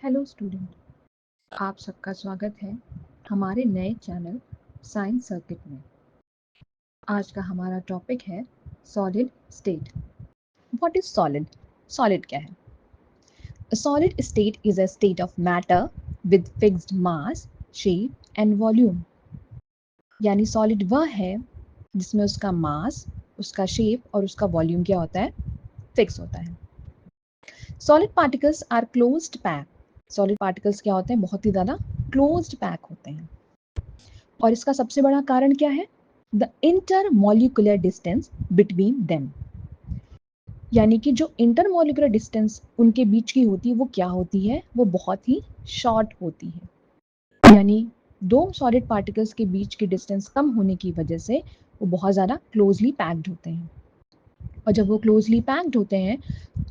Hello student, आप सबका स्वागत है हमारे नए चैनल साइंस सर्किट में। आज का हमारा टॉपिक है solid state. What is solid? Solid क्या है? A solid state is a state of matter with fixed mass, shape and volume। यानी सॉलिड वह है जिसमें उसका मास, उसका शेप और उसका वॉल्यूम क्या होता है? फिक्स होता है। Solid particles are closed pack. Solid particles क्या होते हैं? बहुत ही ज़्यादा क्लोज्ड पैक होते हैं। और इसका सबसे बड़ा कारण क्या है? The intermolecular distance between them. यानी कि जो इंटरमॉलिक्यूलर डिस्टेंस उनके बीच की होती है वो क्या होती है? वो बहुत ही शॉर्ट होती है। यानी दो सॉलिड पार्टिकल्स के बीच की डिस्टेंस कम होने की वजह से वो बहुत ज़्यादा क्लोजली पैक्ड होते हैं। और जब वो क्लोजली पैक्ड होते हैं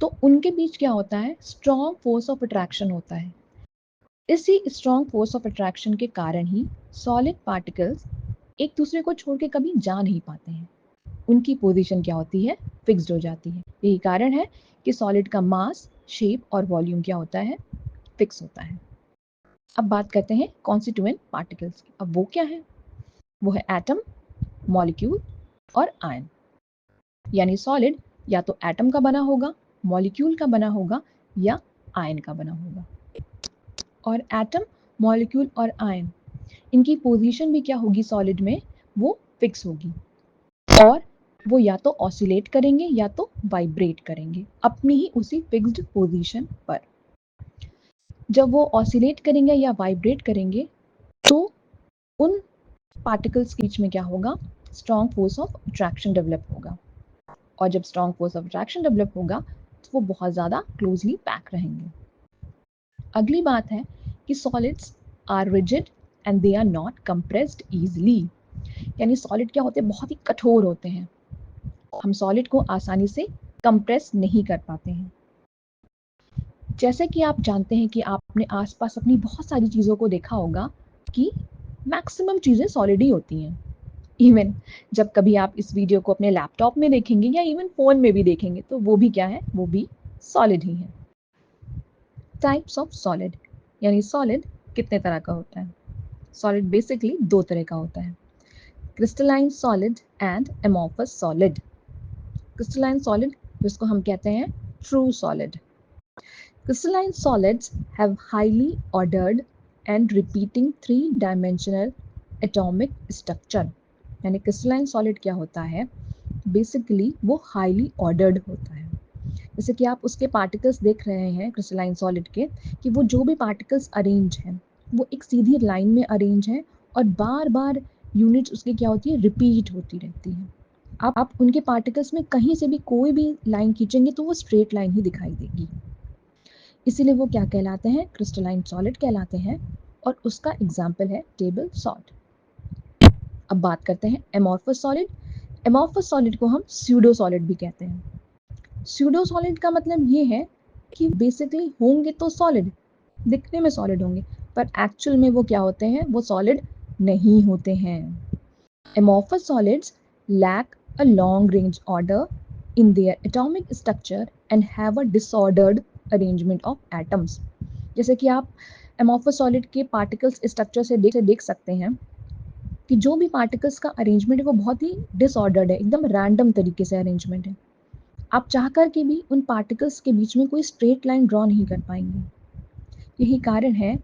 तो उनके बीच क्या होता है? स्ट्रॉन्ग फोर्स ऑफ अट्रैक्शन होता है। इसी स्ट्रॉन्ग फोर्स ऑफ अट्रैक्शन के कारण ही सॉलिड पार्टिकल्स एक दूसरे को छोड़ के कभी जा नहीं पाते हैं। उनकी पोजीशन क्या होती है? फिक्स्ड हो जाती है। यही कारण है कि सॉलिड का मास, शेप और वॉल्यूम क्या होता है? फिक्स होता है। अब बात करते हैं कॉन्स्टिट्यूएंट पार्टिकल्स की। अब वो क्या है? वो है एटम, मॉलिक्यूल और आयन। यानी सॉलिड या तो एटम का बना होगा, मॉलिक्यूल का बना होगा या आयन का बना होगा। और एटम, मॉलिक्यूल और आयन, इनकी पोजीशन भी क्या होगी सॉलिड में? वो फिक्स होगी। और वो या तो ऑसिलेट करेंगे या तो वाइब्रेट करेंगे अपनी ही उसी फिक्स्ड पोजीशन पर। जब वो ऑसिलेट करेंगे या वाइब्रेट करेंगे तो उन पार्टिकल्स के बीच में क्या होगा? Strong force of attraction develop होगा। और जब strong force of attraction develop होगा तो वो बहुत ज़्यादा क्लोजली पैक रहेंगे। अगली बात है कि solids are rigid and they are not compressed easily. यानी सॉलिड क्या होते हैं? बहुत ही कठोर होते हैं। हम सॉलिड को आसानी से कंप्रेस नहीं कर पाते हैं। जैसे कि आप जानते हैं कि आपने आसपास अपनी बहुत सारी चीज़ों को देखा होगा कि मैक्सिमम चीज़ें सॉलिड ही होती हैं। इवन जब कभी आप इस वीडियो को अपने लैपटॉप में देखेंगे या इवन फ़ोन में भी देखेंगे तो वो भी क्या है? वो भी सॉलिड ही है। टाइप्स ऑफ सॉलिड, यानी सॉलिड कितने तरह का होता है? सॉलिड बेसिकली दो तरह का होता है, crystalline solid and amorphous solid. Crystalline solid जिसको हम कहते हैं true solid. Crystalline solids have highly ordered and repeating three-dimensional atomic structure। यानी क्रिस्टलाइन सॉलिड क्या होता है? बेसिकली वो हाईली ऑर्डर्ड होता है। जैसे कि आप उसके पार्टिकल्स देख रहे हैं क्रिस्टलाइन सॉलिड के, कि वो जो भी पार्टिकल्स अरेंज हैं वो एक सीधी लाइन में अरेंज हैं और बार बार यूनिट्स उसकी क्या होती है? रिपीट होती रहती है। आप उनके पार्टिकल्स में कहीं से भी कोई भी लाइन खींचेंगे तो वो स्ट्रेट लाइन ही दिखाई देगी। इसीलिए वो क्या कहलाते हैं? क्रिस्टलाइन सॉलिड कहलाते हैं। और उसका एग्जाम्पल है टेबल सॉल्ट। अब बात करते हैं एमॉर्फस सॉलिड। एमॉर्फस सॉलिड को हम स्यूडो सॉलिड भी कहते हैं। स्यूडो सॉलिड का मतलब ये है कि बेसिकली होंगे तो सॉलिड, दिखने में सॉलिड होंगे, पर एक्चुअल में वो क्या होते हैं? वो सॉलिड नहीं होते हैं। Amorphous solids lack a long range order in their atomic structure and have a disordered arrangement of atoms। जैसे कि आप एमॉर्फस सॉलिड के पार्टिकल्स स्ट्रक्चर से देख सकते हैं कि जो भी पार्टिकल्स का अरेंजमेंट है वो बहुत ही डिसऑर्डर्ड है, एकदम रैंडम तरीके से अरेंजमेंट है। आप चाह कर के भी उन पार्टिकल्स के बीच में कोई स्ट्रेट लाइन ड्रॉ नहीं कर पाएंगे। यही कारण है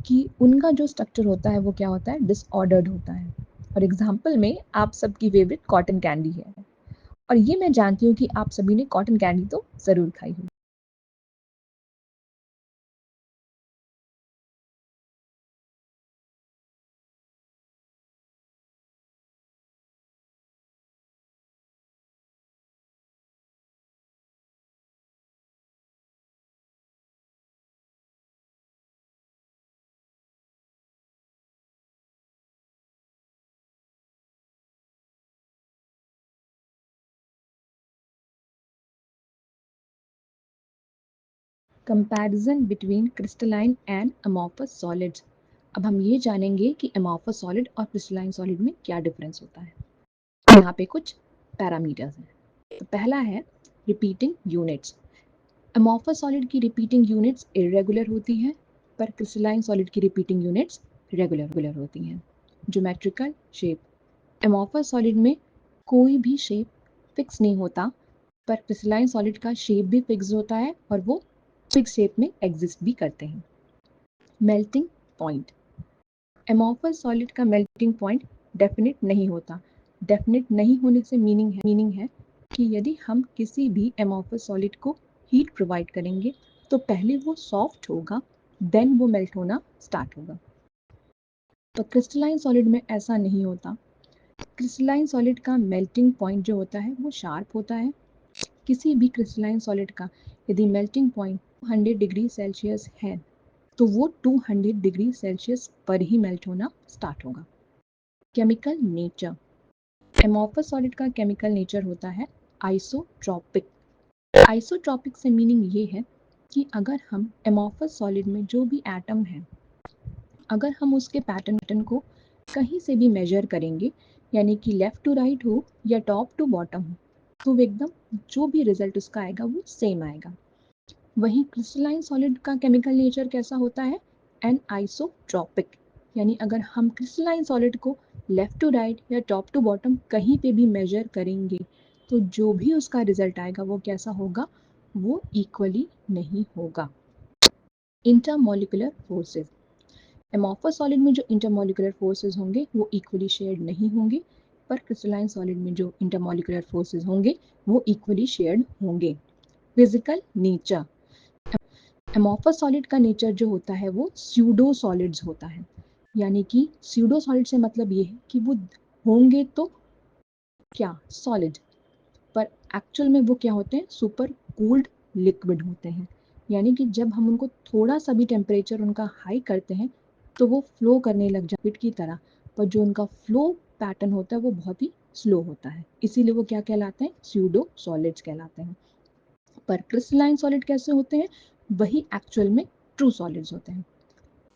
कि उनका जो स्ट्रक्चर होता है वो क्या होता है? डिसऑर्डर्ड होता है। और एग्जाम्पल में आप सबकी फेवरेट कॉटन कैंडी है। और ये मैं जानती हूँ कि आप सभी ने कॉटन कैंडी तो ज़रूर खाई होगी। Comparison between crystalline and amorphous solids. अब हम ये जानेंगे कि अमॉर्फस सॉलिड और क्रिस्टलाइन सॉलिड में क्या डिफरेंस होता है। यहाँ पे कुछ पैरामीटर्स हैं। तो पहला है रिपीटिंग यूनिट्स। अमॉर्फस सॉलिड की रिपीटिंग यूनिट्स इरेगुलर होती हैं पर क्रिस्टलाइन सॉलिड की रिपीटिंग यूनिट्स रेगुलर होती हैं। ज्योमेट्रिकल शेप, एमॉर्फस सॉलिड में कोई भी शेप फिक्स नहीं होता, पर क्रिस्टलाइन सॉलिड का शेप भी फिक्स होता है और वो फिक्स शेप में एग्जिस्ट भी करते हैं। मेल्टिंग पॉइंट, एमॉर्फस सॉलिड का मेल्टिंग पॉइंट डेफिनेट नहीं होता। डेफिनेट नहीं होने से मीनिंग है कि यदि हम किसी भी एमॉर्फस सॉलिड को हीट प्रोवाइड करेंगे तो पहले वो सॉफ्ट होगा, देन वो मेल्ट होना स्टार्ट होगा। तो क्रिस्टलाइन सॉलिड में ऐसा नहीं होता। क्रिस्टलाइन सॉलिड का मेल्टिंग पॉइंट जो होता है वो शार्प होता है। किसी भी क्रिस्टलाइन सॉलिड का यदि मेल्टिंग पॉइंट 100 डिग्री सेल्सियस है तो वो 200 डिग्री सेल्सियस पर ही मेल्ट होना स्टार्ट होगा। केमिकल नेचर, एमॉर्फस सॉलिड का केमिकल नेचर होता है आइसोट्रॉपिक। आइसोट्रॉपिक से मीनिंग ये है कि अगर हम एमॉर्फस सॉलिड में जो भी एटम है, अगर हम उसके पैटर्न को कहीं से भी मेजर करेंगे, यानी कि लेफ्ट टू राइट हो या टॉप टू बॉटम हो, तो एकदम जो भी रिजल्ट उसका आएगा वो सेम आएगा। वहीं क्रिस्टलाइन सॉलिड का केमिकल नेचर कैसा होता है, एन आइसोट्रॉपिक, यानी अगर हम क्रिस्टलाइन सॉलिड को लेफ्ट टू राइट या टॉप टू बॉटम कहीं पे भी मेजर करेंगे तो जो भी उसका रिजल्ट आएगा वो कैसा होगा, वो इक्वली नहीं होगा। इंटरमॉलिक्यूलर फोर्सेस, एमॉर्फस सॉलिड में जो इंटरमॉलिक्यूलर फोर्सेस होंगे वो इक्वली शेयर्ड नहीं होंगे, पर क्रिस्टलाइन सॉलिड में जो इंटरमॉलिक्यूलर फोर्सेस होंगे वो इक्वली शेयर्ड होंगे। फिजिकल नेचर, एमॉर्फस सॉलिड का नेचर जो होता है वो स्यूडो सॉलिड्स होता है, यानी कि स्यूडो सॉलिड से मतलब ये है कि वो होंगे तो क्या सॉलिड, पर एक्चुअल में वो क्या होते हैं, सुपर कूल्ड लिक्विड होते हैं। यानी कि जब हम उनको थोड़ा सा भी टेम्परेचर उनका हाई करते हैं तो वो फ्लो करने लग जाते लिक्विड की तरह, पर जो उनका फ्लो पैटर्न होता है वो बहुत ही स्लो होता है, इसीलिए वो क्या कहलाते हैं, स्यूडो सॉलिड्स कहलाते हैं। पर क्रिस्टलाइन सॉलिड कैसे होते हैं, वही एक्चुअल में ट्रू सॉलिड्स होते हैं।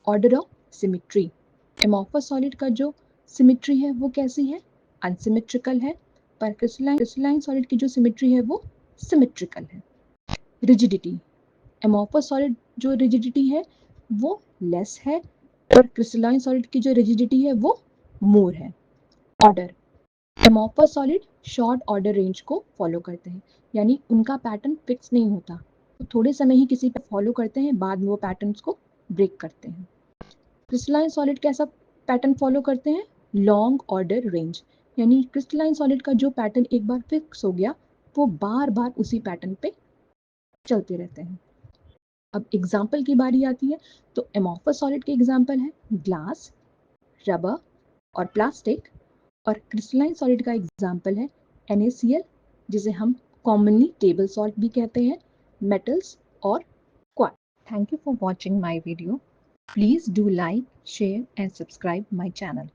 Order of symmetry, amorphous solid का जो सिमिट्री है वो कैसी है, अनसिमेट्रिकल है, पर क्रिस्टलाइन सॉलिड की जो सिमिट्री है वो सिमेट्रिकल है। रिजिडिटी, एमॉर्फस सॉलिड जो रिजिडिटी है वो लेस है, पर क्रिस्टलाइन सॉलिड की जो रिजिडिटी है वो मोर है। Order, amorphous solid short order range को फॉलो करते हैं, यानी उनका पैटर्न फिक्स नहीं होता, तो थोड़े समय ही किसी पे फॉलो करते हैं, बाद में वो पैटर्न्स को ब्रेक करते हैं। क्रिस्टलाइन सॉलिड कैसा पैटर्न फॉलो करते हैं, लॉन्ग ऑर्डर रेंज, यानी क्रिस्टलाइन सॉलिड का जो पैटर्न एक बार फिक्स हो गया वो बार बार उसी पैटर्न पे चलते रहते हैं। अब एग्जाम्पल की बारी आती है, तो एमॉर्फस सॉलिड के एग्जाम्पल है ग्लास, रबर और प्लास्टिक, और क्रिस्टलाइन सॉलिड का एग्जाम्पल है NaCl, जिसे हम कॉमनली टेबल सॉल्ट भी कहते हैं, मेटल्स और quartz. Thank you for watching my video. Please do like, share and subscribe my channel.